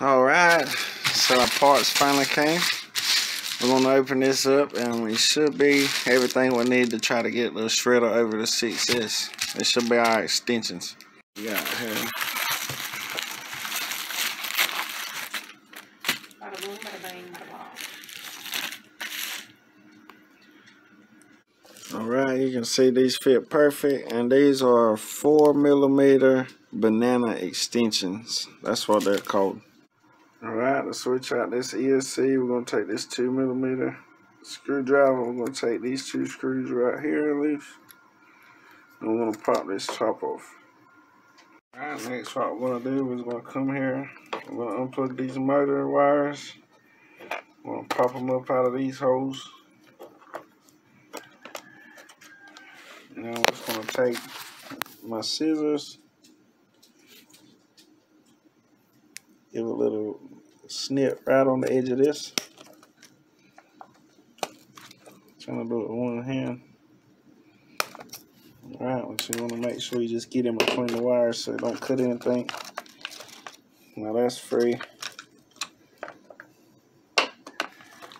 Alright, so our parts finally came. We're going to open this up and it should be everything we need to try to get the shredder over the 6S. It should be our extensions. We got here. Alright, you can see these fit perfect, and these are 4mm banana extensions. That's what they're called. Alright, to switch out this ESC, we're going to take this 2mm screwdriver. We're going to take these two screws right here loose, and we're going to pop this top off. Alright, next what we're going to do is we're going to come here. We're going to unplug these motor wires. We're going to pop them up out of these holes. And I'm just going to take my scissors, give a little snip right on the edge of this. Trying to do it with one hand. Alright, so you want to make sure you just get in between the wires so you don't cut anything. Now that's free.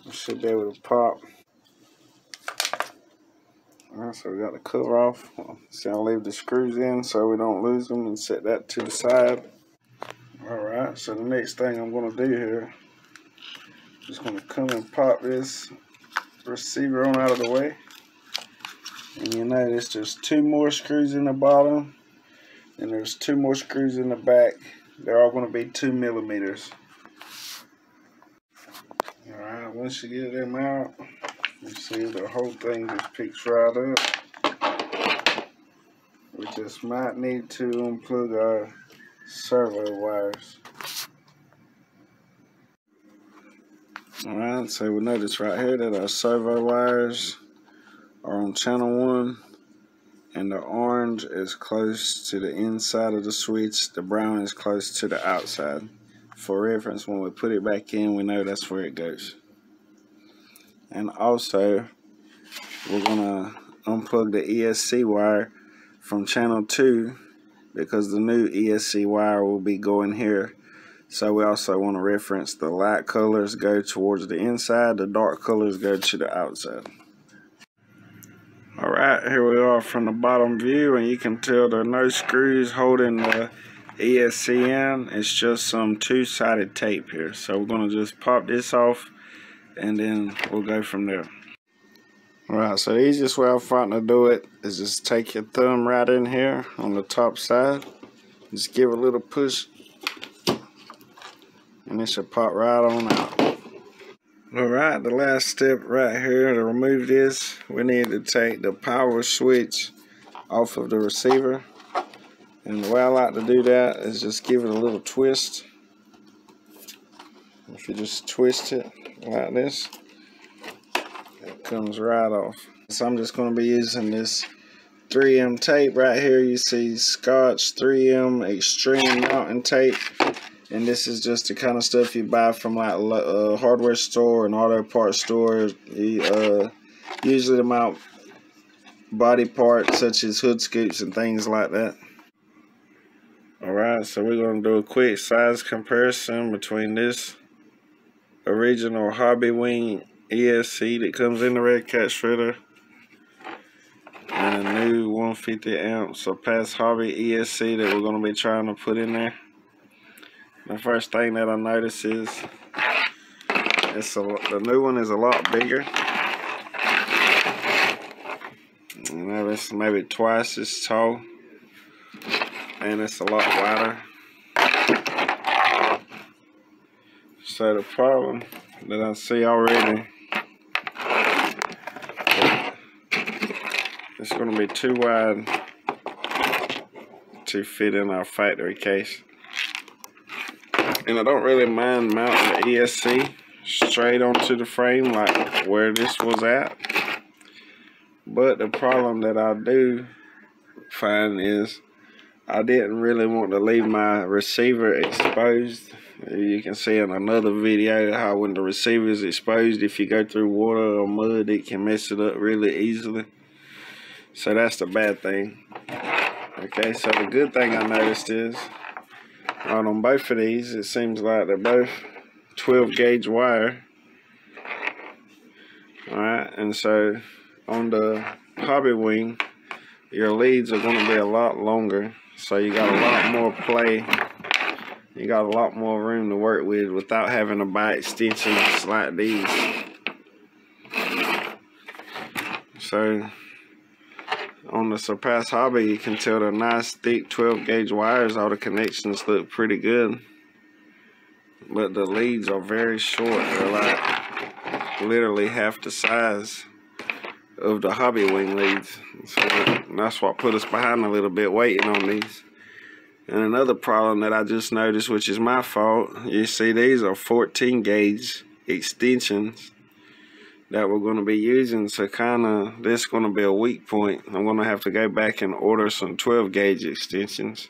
You should be able to pop. Alright, so we got the cover off. See, I'll leave the screws in so we don't lose them, and set that to the side. Alright, so the next thing I'm going to do here, just going to come and pop this receiver on out of the way. And you notice there's 2 more screws in the bottom, and there's 2 more screws in the back. They're all going to be 2mm. Alright, once you get them out, you see the whole thing just picks right up. We just might need to unplug our servo wires. Alright, so we notice right here that our servo wires are on channel 1, and the orange is close to the inside of the switch, the brown is close to the outside. For reference, when we put it back in, we know that's where it goes. And also, we're gonna unplug the ESC wire from channel 2, because the new ESC wire will be going here. So we also want to reference the light colors go towards the inside, the dark colors go to the outside. Alright, here we are from the bottom view, and you can tell there are no screws holding the ESC in. It's just some 2-sided tape here. So we're going to just pop this off, and then we'll go from there. Alright, so the easiest way I find to do it is just take your thumb right in here on the top side. Just give it a little push, and it should pop right on out. Alright, the last step right here to remove this, we need to take the power switch off of the receiver. And the way I like to do that is just give it a little twist. If you just twist it like this, it comes right off. So I'm just going to be using this 3M tape right here. You see Scotch 3M Extreme Mountain Tape. And this is just the kind of stuff you buy from like a hardware store and auto parts store. Usually to mount body parts such as hood scoops and things like that. Alright, so we're going to do a quick size comparison between this original Hobbywing ESC that comes in the Red Cat shredder and a new 150 amp Surpass Hobby ESC that we're going to be trying to put in there. The first thing that I notice is the new one is a lot bigger. You know, it's maybe twice as tall, and it's a lot wider. So the problem that I see already, it's going to be too wide to fit in our factory case. And I don't really mind mounting the ESC straight onto the frame like where this was at. But the problem that I do find is I didn't really want to leave my receiver exposed. You can see in another video how when the receiver is exposed, if you go through water or mud, it can mess it up really easily. So that's the bad thing. Okay, so the good thing I noticed is Right, on both of these, it seems like they're both 12 gauge wire. Alright, and so on the Hobbywing, your leads are going to be a lot longer, so you got a lot more play. You got a lot more room to work with without having to buy extensions like these. So on the Surpass Hobby, you can tell the nice thick 12 gauge wires, all the connections look pretty good. But the leads are very short. They're like literally half the size of the Hobbywing leads. So that's what put us behind a little bit waiting on these. And another problem that I just noticed, which is my fault, you see these are 14 gauge extensions that we're going to be using, so this is going to be a weak point. I'm going to have to go back and order some 12 gauge extensions.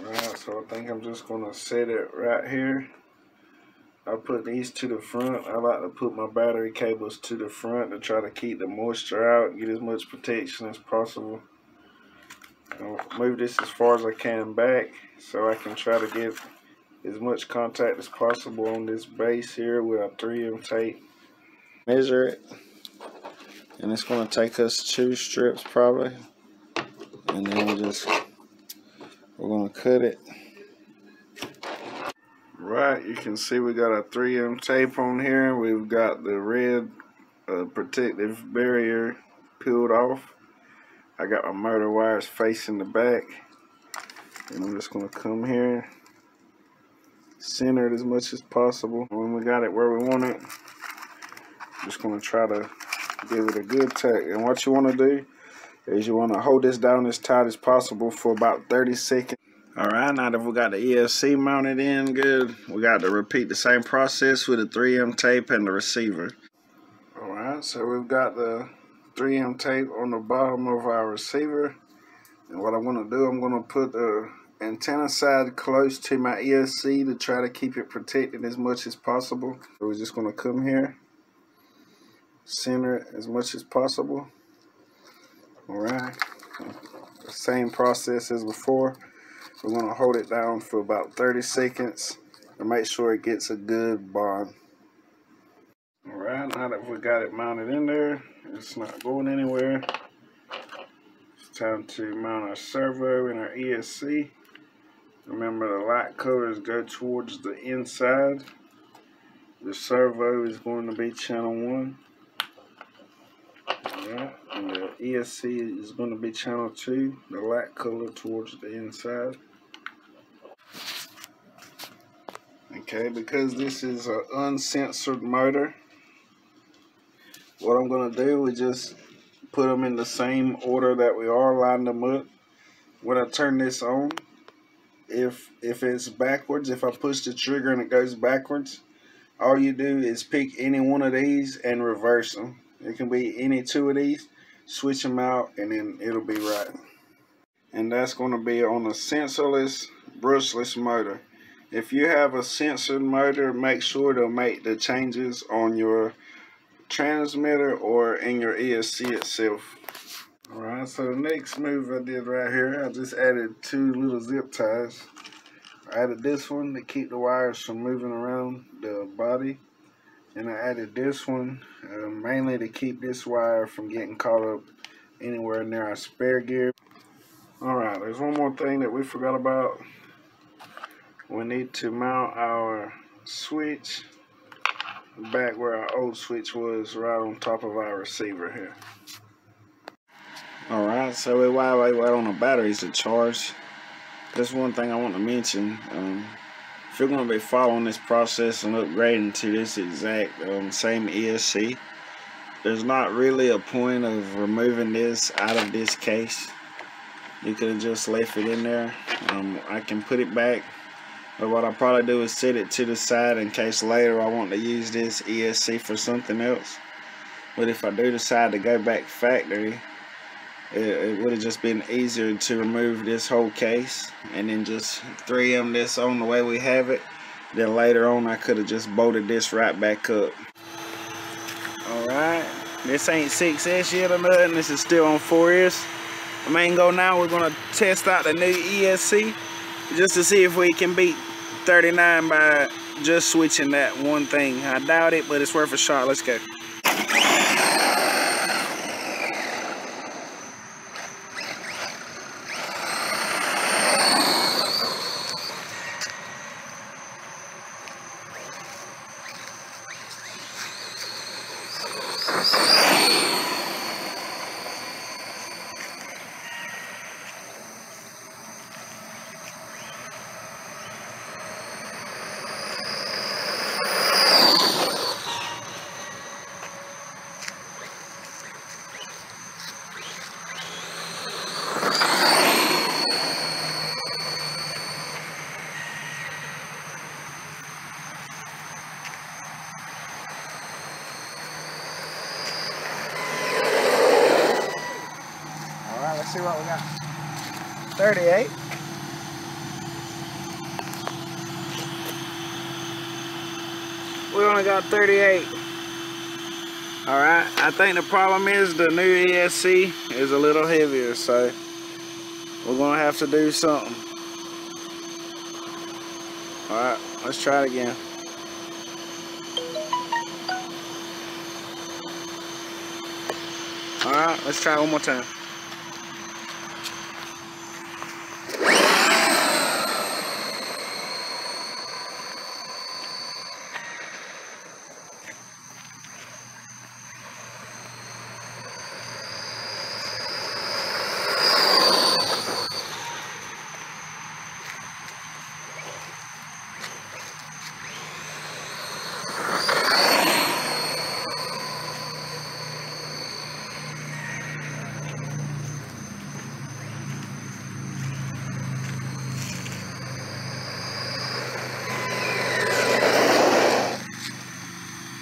Alright, so I think I'm just going to set it right here. I put these to the front. I like to put my battery cables to the front to try to keep the moisture out, get as much protection as possible. I'll move this as far as I can back so I can try to get as much contact as possible on this base here with a 3M tape. Measure it, and it's going to take us 2 strips probably, and then we're going to cut it. Right, you can see we got a 3M tape on here. We've got the red protective barrier peeled off. I got my motor wires facing the back, and I'm just going to come here, center it as much as possible. When we got it where we want it, I'm just going to try to give it a good tug. And what you want to do is you want to hold this down as tight as possible for about 30 seconds. Alright, now that we got the ESC mounted in good, we got to repeat the same process with the 3M tape and the receiver. Alright, so we've got the 3M tape on the bottom of our receiver, and what I'm going to do, I'm going to put the antenna side close to my ESC to try to keep it protected as much as possible. So we're just going to come here, center it as much as possible. Alright, the same process as before. We're going to hold it down for about 30 seconds to make sure it gets a good bond. Alright, now that we got it mounted in there, it's not going anywhere. It's time to mount our servo and our ESC. Remember, the light colors go towards the inside. The servo is going to be channel 1. Alright, and the ESC is going to be channel 2, the light color towards the inside. Okay, because this is an uncensored motor, what I'm going to do is just put them in the same order that we are, line them up. When I turn this on, if it's backwards, if I push the trigger and it goes backwards, all you do is pick any one of these and reverse them. It can be any 2 of these, switch them out, and then it'll be right. And that's going to be on a sensorless, brushless motor. If you have a censored motor, make sure to make the changes on your transmitter or in your ESC itself. Alright, so the next move I did right here, I just added 2 little zip ties. I added this one to keep the wires from moving around the body, and I added this one mainly to keep this wire from getting caught up anywhere near our spare gear. Alright, there's one more thing that we forgot about. We need to mount our switch back where our old switch was, right on top of our receiver here. Alright, so while we wait on the batteries to charge, there's one thing I want to mention. If you're going to be following this process and upgrading to this exact same ESC, there's not really a point of removing this out of this case. You could have just left it in there. I can put it back, but what I'll probably do is set it to the side in case later I want to use this ESC for something else. But if I do decide to go back factory, it would have just been easier to remove this whole case and then just 3M this on the way we have it. Then later on I could have just bolted this right back up. Alright, this ain't 6S yet or nothing, this is still on 4S. The main goal now, we're going to test out the new ESC. just to see if we can beat 39 by just switching that one thing. I doubt it, but it's worth a shot. Let's go. Let's see what we got. 38. We only got 38. Alright, I think the problem is the new ESC is a little heavier, so we're gonna have to do something. Alright, let's try it again. Alright, let's try it one more time.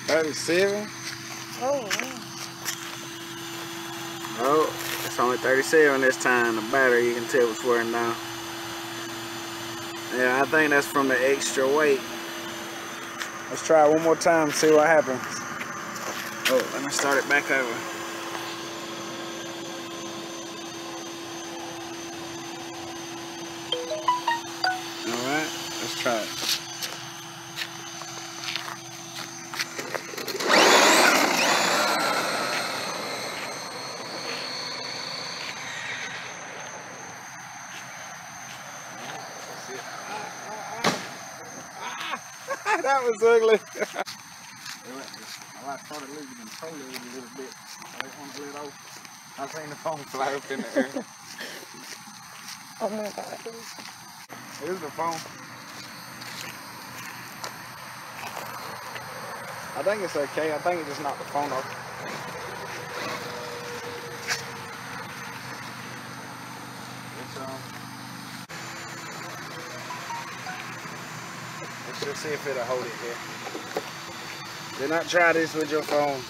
$37. Oh, it's only 37 this time. The battery, you can tell, was wearing down. Yeah, I think that's from the extra weight. Let's try it one more time and see what happens. Oh, let me start it back over. Alright, let's try it. That was ugly. I started losing control of it a little bit. I didn't want to let off. I seen the phone fly up in the air. Oh my God. Here's the phone. I think it's okay. I think it just knocked the phone off. Let's just see if it'll hold it here. Do not try this with your phone.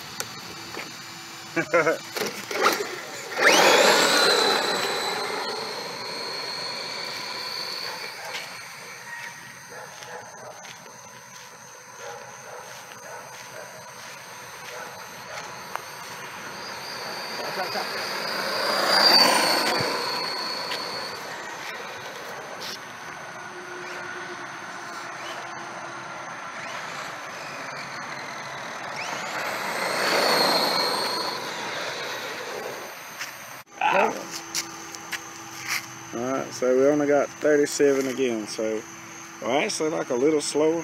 Alright, so we only got 37 again, so we're actually like a little slower.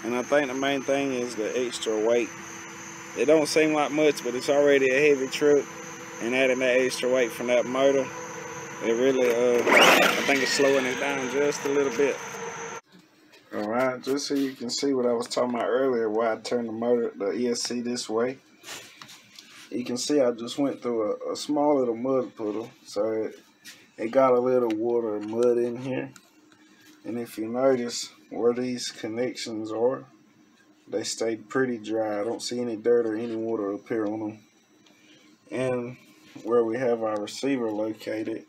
And I think the main thing is the extra weight. It don't seem like much, but it's already a heavy truck, and adding that extra weight from that motor, it really, I think it's slowing it down just a little bit. Alright, just so you can see what I was talking about earlier, why I turned the ESC this way. You can see I just went through a small little mud puddle, so it got a little water and mud in here. And if you notice where these connections are, they stayed pretty dry. I don't see any dirt or any water up here on them. And where we have our receiver located,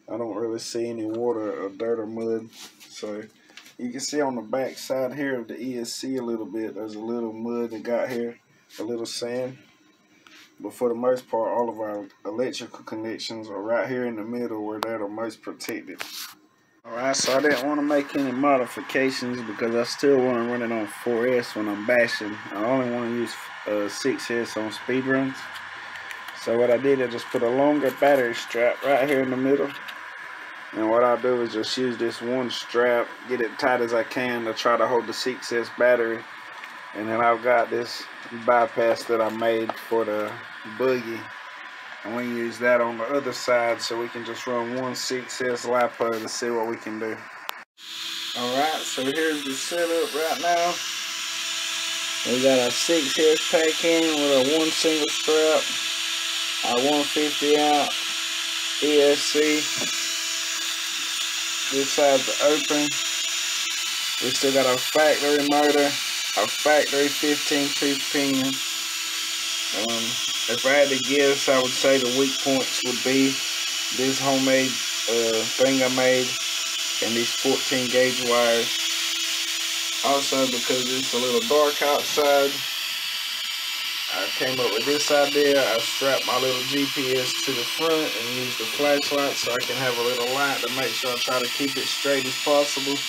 I don't really see any water or dirt or mud. So you can see on the back side here of the ESC a little bit, there's a little mud that got here, a little sand. But for the most part, all of our electrical connections are right here in the middle where they're the most protected. Alright, so I didn't want to make any modifications because I still want to run it on 4S when I'm bashing. I only want to use 6S on speed runs. So what I did, I just put a longer battery strap right here in the middle. And what I'll do is just use this one strap, get it tight as I can to try to hold the 6S battery. And then I've got this bypass that I made for the buggy. And we use that on the other side so we can just run one 6S LiPo to see what we can do. Alright, so here's the setup right now. We got our 6S pack in with a one single strap, our 150 amp ESC. This side's open. We still got our factory motor, our factory 15-tooth pinion. If I had to guess, I would say the weak points would be this homemade thing I made and these 14 gauge wires. Also, because it's a little dark outside, I came up with this idea. I strapped my little GPS to the front and used the flashlight so I can have a little light to make sure I try to keep it straight as possible.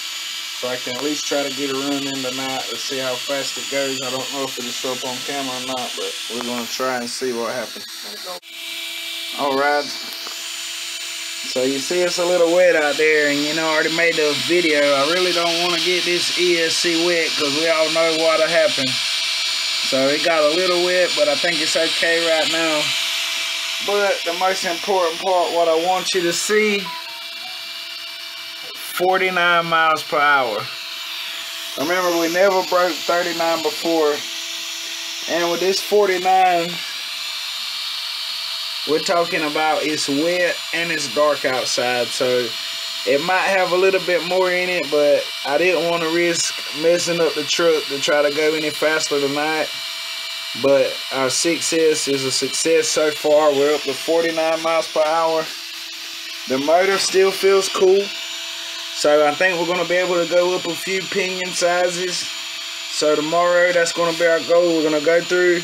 So I can at least try to get a run in tonight to see how fast it goes. I don't know if it'll show up on camera or not, but we're going to try and see what happens. Alright. So you see it's a little wet out there, and you know, I already made the video. I really don't want to get this ESC wet because we all know what'll happen. So it got a little wet, but I think it's okay right now. But the most important part, what I want you to see, 49 miles per hour. Remember, we never broke 39 before. And with this 49, we're talking about it's wet and it's dark outside. So it might have a little bit more in it, but I didn't want to risk messing up the truck to try to go any faster tonight. But our 6S is a success so far. We're up to 49 miles per hour. The motor still feels cool. So I think we're going to be able to go up a few pinion sizes. So tomorrow, that's going to be our goal. We're going to go through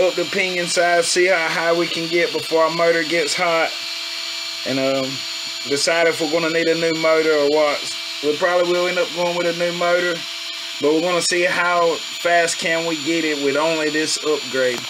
up the pinion size, see how high we can get before our motor gets hot. And decide if we're going to need a new motor or what. We probably will end up going with a new motor. But we're going to see how fast can we get it with only this upgrade.